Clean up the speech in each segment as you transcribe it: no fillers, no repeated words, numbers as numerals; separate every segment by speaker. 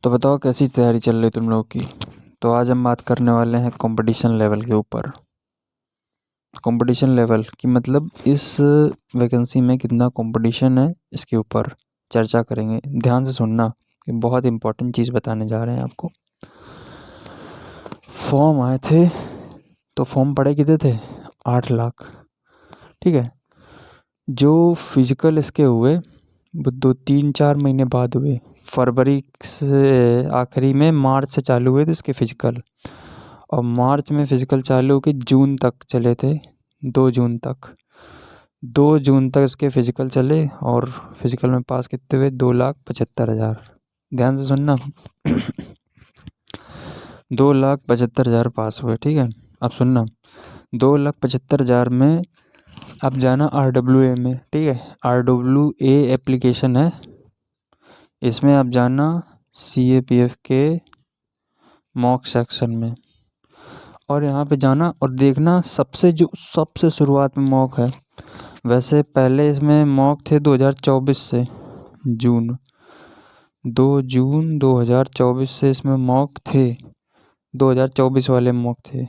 Speaker 1: तो बताओ कैसी तैयारी चल रही तुम लोगों की। तो आज हम बात करने वाले हैं कंपटीशन लेवल के ऊपर। कंपटीशन लेवल की मतलब इस वैकेंसी में कितना कंपटीशन है, इसके ऊपर चर्चा करेंगे। ध्यान से सुनना, कि बहुत इंपॉर्टेंट चीज़ बताने जा रहे हैं आपको। फॉर्म आए थे, तो फॉर्म पड़े कितने थे? 8 लाख। ठीक है। जो फिजिकल इसके हुए वो 2-3-4 महीने बाद हुए। फरवरी से आखिरी में, मार्च से चालू हुए थे इसके फिजिकल, और मार्च में फिजिकल चालू होकर जून तक चले थे। 2 जून तक इसके फिजिकल चले, और फिजिकल में पास कितने हुए? 2,75,000। ध्यान से सुनना। 2,75,000 पास हुए। ठीक है, अब सुनना। 2,75,000 में अब जाना RWA में। ठीक है, RWA एप्लीकेशन है, इसमें आप जाना CAPF के मॉक सेक्शन में, और यहाँ पे जाना और देखना सबसे शुरुआत में मॉक है। वैसे पहले इसमें मॉक थे 2024 से, 2 जून 2024 से इसमें मॉक थे। 2024 वाले मॉक थे।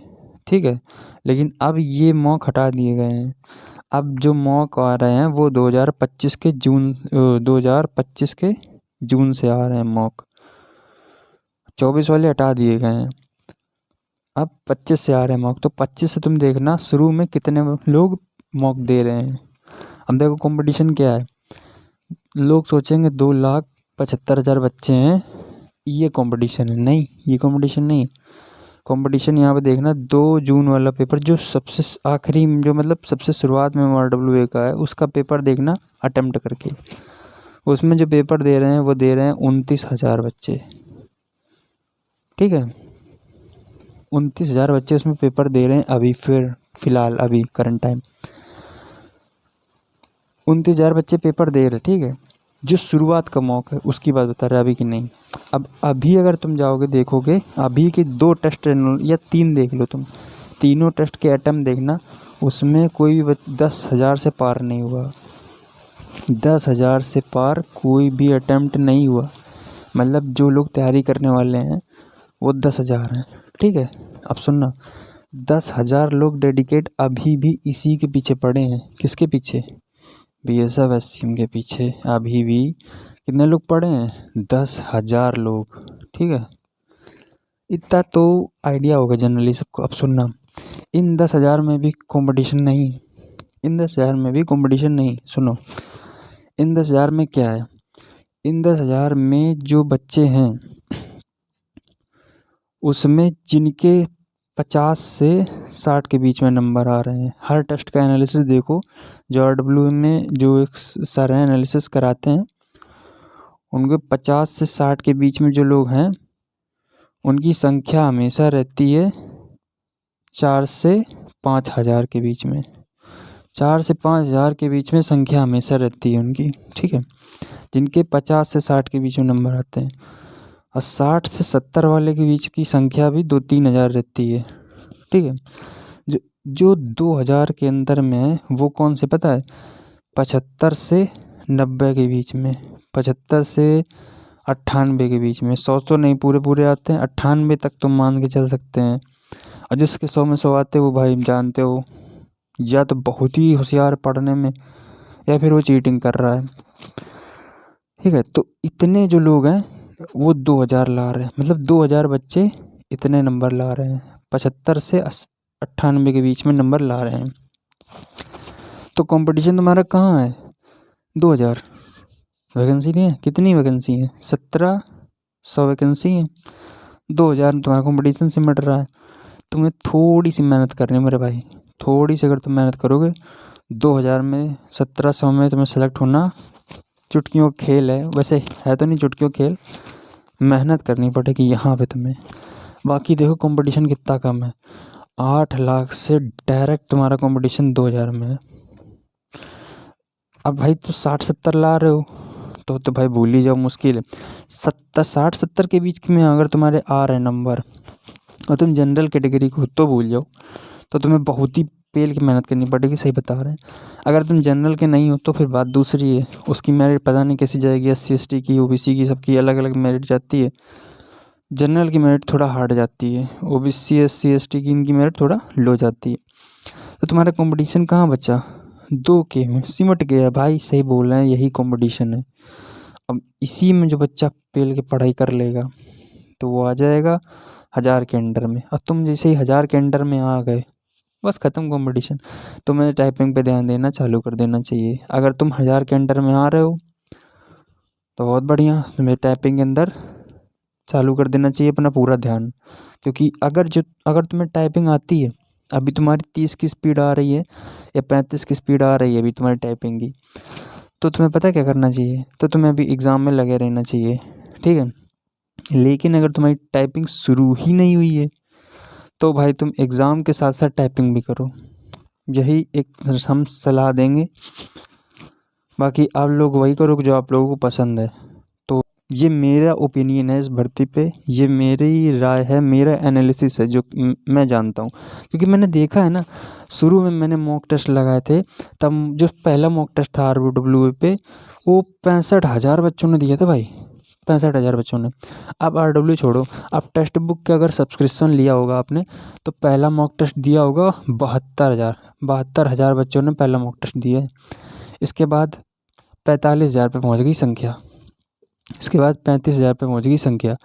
Speaker 1: ठीक है, लेकिन अब ये मॉक हटा दिए गए हैं। अब जो मॉक आ रहे हैं वो 2025 के जून से आ रहे हैं मॉक। 24 वाले हटा दिए गए हैं, अब 25 से आ रहे हैं मॉक। तो 25 से तुम देखना शुरू में कितने लोग मॉक दे रहे हैं। अब देखो कंपटीशन क्या है। लोग सोचेंगे 2,75,000 बच्चे हैं, ये कंपटीशन है। नहीं, ये कंपटीशन नहीं। कंपटीशन यहाँ पे देखना 2 जून वाला पेपर, जो सबसे आखिरी, जो मतलब सबसे शुरुआत में RWA का है, उसका पेपर देखना अटेम्प्ट करके। उसमें जो पेपर दे रहे हैं वो दे रहे हैं 29,000 बच्चे। ठीक है, 29,000 बच्चे उसमें पेपर दे रहे हैं अभी, फिलहाल अभी करंट टाइम 29,000 बच्चे पेपर दे रहे। ठीक है, जो शुरुआत का मौक है उसकी बात बता रहे, अभी की नहीं। अब अभी अगर तुम जाओगे देखोगे, अभी के 2 टेस्ट या 3 देख लो तुम, तीनों टेस्ट के अटेम्प्ट देखना, उसमें कोई भी 10,000 से पार नहीं हुआ। 10,000 से पार कोई भी अटेम्प्ट नहीं हुआ। मतलब जो लोग तैयारी करने वाले हैं वो 10,000 हैं। ठीक है, अब सुनना, 10,000 लोग डेडिकेट अभी भी इसी के पीछे पड़े हैं। किसके पीछे? BSF SCM के पीछे अभी भी कितने लोग पड़े हैं? 10,000 लोग। ठीक है, इतना तो आइडिया होगा जनरली सबको। अब सुनना, इन 10,000 में भी कंपटीशन नहीं, इन 10,000 में भी कंपटीशन नहीं। सुनो, इन 10,000 में क्या है? इन 10,000 में जो बच्चे हैं उसमें जिनके 50 से 60 के बीच में नंबर आ रहे हैं। हर टेस्ट का एनालिसिस देखो, जो RWA में जो एक सर हैं एनालिसिस कराते हैं, उनके 50 से 60 के बीच में जो लोग हैं उनकी संख्या हमेशा रहती है 4 से 5,000 के बीच में। 4 से 5,000 के बीच में संख्या हमेशा रहती है उनकी। ठीक है, जिनके 50 से 60 के बीच में नंबर आते हैं, और 60 से 70 वाले के बीच की संख्या भी 2-3 हज़ार रहती है। ठीक है, जो 2,000 के अंदर में है वो कौन से पता है? 75 से 90 के बीच में, 75 से 98 के बीच में। 100 तो नहीं पूरे आते हैं, 98 तक तुम मान के चल सकते हैं। और जिसके 100 में 100 आते हैं वो भाई जानते हो, या तो बहुत ही होशियार पढ़ने में, या फिर वो चीटिंग कर रहा है। ठीक है, तो इतने जो लोग हैं वो 2,000 ला रहे हैं, मतलब 2,000 बच्चे इतने नंबर ला रहे हैं, 75 से 98 के बीच में नंबर ला रहे हैं। तो कंपटीशन तुम्हारा कहाँ है? 2,000 वैकेंसी नहीं है। कितनी वैकेंसी है? 1,700 वैकेंसी है। 2,000 में तुम्हारा कंपटीशन सिमट रहा है। तुम्हें थोड़ी सी मेहनत करनी है मेरे भाई, थोड़ी सी अगर तुम मेहनत करोगे, 2,000 में 1,700 में तुम्हें सेलेक्ट होना चुटकियों का खेल है। वैसे है तो नहीं चुटकियों खेल, मेहनत करनी पड़ेगी यहाँ पे तुम्हें। बाकी देखो कंपटीशन कितना कम है, 8 लाख से डायरेक्ट तुम्हारा कंपटीशन 2,000 में है। अब भाई तो 60-70 ला रहे हो तो भाई भूल ही जाओ, मुश्किल है। 60-70 के बीच में अगर तुम्हारे आ रहे नंबर, और तुम जनरल कैटेगरी को तो भूल जाओ, तो तुम्हें बहुत ही पेल की मेहनत करनी पड़ेगी, सही बता रहे हैं। अगर तुम जनरल के नहीं हो तो फिर बात दूसरी है, उसकी मेरिट पता नहीं कैसी जाएगी, SC ST की OBC की सबकी अलग अलग मेरिट जाती है। जनरल की मेरिट थोड़ा हार्ड जाती है, OBC SC ST की इनकी मेरिट थोड़ा लो जाती है। तो तुम्हारा कंपटीशन कहाँ बचा? 2K में सिमट गया भाई, सही बोल रहे हैं, यही कंपटीशन है। अब इसी में जो बच्चा पेल के पढ़ाई कर लेगा तो वो आ जाएगा 1000 के अंडर में। और तुम जैसे ही 1000 के अंडर में आ गए, बस ख़त्म कंपटीशन। तुम्हें टाइपिंग पे ध्यान देना चालू कर देना चाहिए। अगर तुम 1000 के अंडर में आ रहे हो तो बहुत बढ़िया, तुम्हें टाइपिंग के अंदर चालू कर देना चाहिए अपना पूरा ध्यान। क्योंकि अगर तुम्हें टाइपिंग आती है, अभी तुम्हारी 30 की स्पीड आ रही है या 35 की स्पीड आ रही है अभी तुम्हारी टाइपिंग की, तो तुम्हें पता है क्या करना चाहिए? तो तुम्हें अभी एग्ज़ाम में लगे रहना चाहिए, ठीक है। लेकिन अगर तुम्हारी टाइपिंग शुरू ही नहीं हुई है तो भाई तुम एग्ज़ाम के साथ साथ टाइपिंग भी करो, यही एक हम सलाह देंगे। बाकी आप लोग वही करो जो आप लोगों को पसंद है। तो ये मेरा ओपिनियन है इस भर्ती पे, ये मेरी राय है, मेरा एनालिसिस है जो मैं जानता हूँ। क्योंकि मैंने देखा है ना, शुरू में मैंने मॉक टेस्ट लगाए थे, तब जो पहला मॉक टेस्ट था RWA पे, वो 65,000 बच्चों ने दिया था भाई, 65,000 बच्चों ने। अब RW छोड़ो, अब टेक्स्ट बुक का अगर सब्सक्रिप्शन लिया होगा आपने तो पहला मॉक टेस्ट दिया होगा 72,000 बच्चों ने पहला मॉक टेस्ट दिया है। इसके बाद 45,000 पे पहुंच गई संख्या, इसके बाद 35,000 पे पहुंच गई संख्या।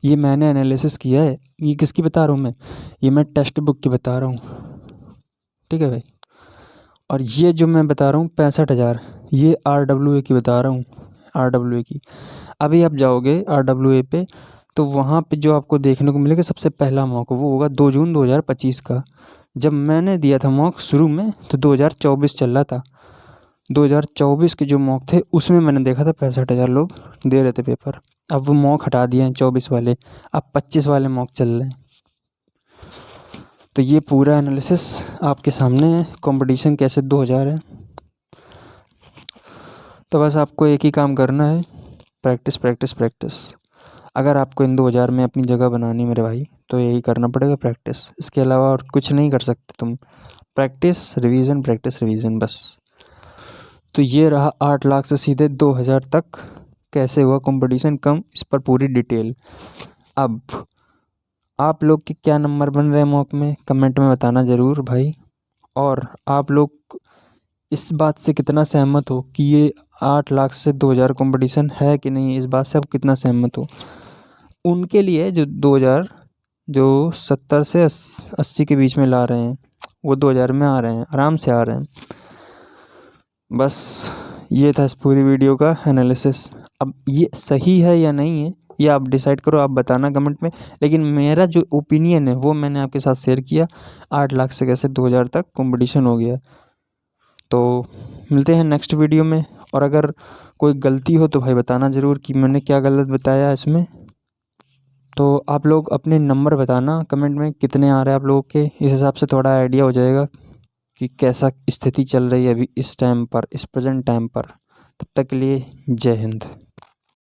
Speaker 1: ये मैंने एनालिसिस किया है, ये किसकी बता रहा हूँ मैं? ये मैं टेक्स्ट बुक की बता रहा हूँ, ठीक है भाई। और ये जो मैं बता रहा हूँ 65,000, ये RWA की बता रहा हूँ, RWA की। अभी आप जाओगे RWA पे तो वहाँ पे जो आपको देखने को मिलेगा सबसे पहला मॉक वो होगा 2 जून 2025 का। जब मैंने दिया था मॉक शुरू में तो 2024 चल रहा था, 2024 के जो मॉक थे उसमें मैंने देखा था 65,000 लोग दे रहे थे पेपर। अब वो मॉक हटा दिए हैं 24 वाले, अब 25 वाले मॉक चल रहे हैं। तो ये पूरा एनालिसिस आपके सामने है, कंपटीशन कैसे 2000 है। तो बस आपको एक ही काम करना है, प्रैक्टिस प्रैक्टिस प्रैक्टिस। अगर आपको इन 2000 में अपनी जगह बनानी मेरे भाई तो यही करना पड़ेगा, प्रैक्टिस। इसके अलावा और कुछ नहीं कर सकते तुम, प्रैक्टिस रिवीजन बस। तो ये रहा 8 लाख से सीधे 2000 तक कैसे हुआ कंपटीशन कम, इस पर पूरी डिटेल। अब आप लोग के क्या नंबर बन रहे हैं मॉक में, कमेंट में बताना ज़रूर भाई। और आप लोग इस बात से कितना सहमत हो कि ये 8 लाख से 2000 कंपटीशन है कि नहीं, इस बात से आप कितना सहमत हो? उनके लिए जो 2000 जो 70 से 80 के बीच में ला रहे हैं, वो 2000 में आ रहे हैं, आराम से आ रहे हैं। बस ये था इस पूरी वीडियो का एनालिसिस। अब ये सही है या नहीं है ये आप डिसाइड करो, आप बताना कमेंट में। लेकिन मेरा जो ओपिनियन है वो मैंने आपके साथ शेयर किया। 8 लाख से कैसे 2000 तक कंपटीशन हो गया। तो मिलते हैं नेक्स्ट वीडियो में। और अगर कोई गलती हो तो भाई बताना ज़रूर कि मैंने क्या गलत बताया इसमें। तो आप लोग अपने नंबर बताना कमेंट में कितने आ रहे हैं आप लोगों के, इस हिसाब से थोड़ा आइडिया हो जाएगा कि कैसा स्थिति चल रही है अभी इस टाइम पर, इस प्रेजेंट टाइम पर। तब तक के लिए जय हिंद।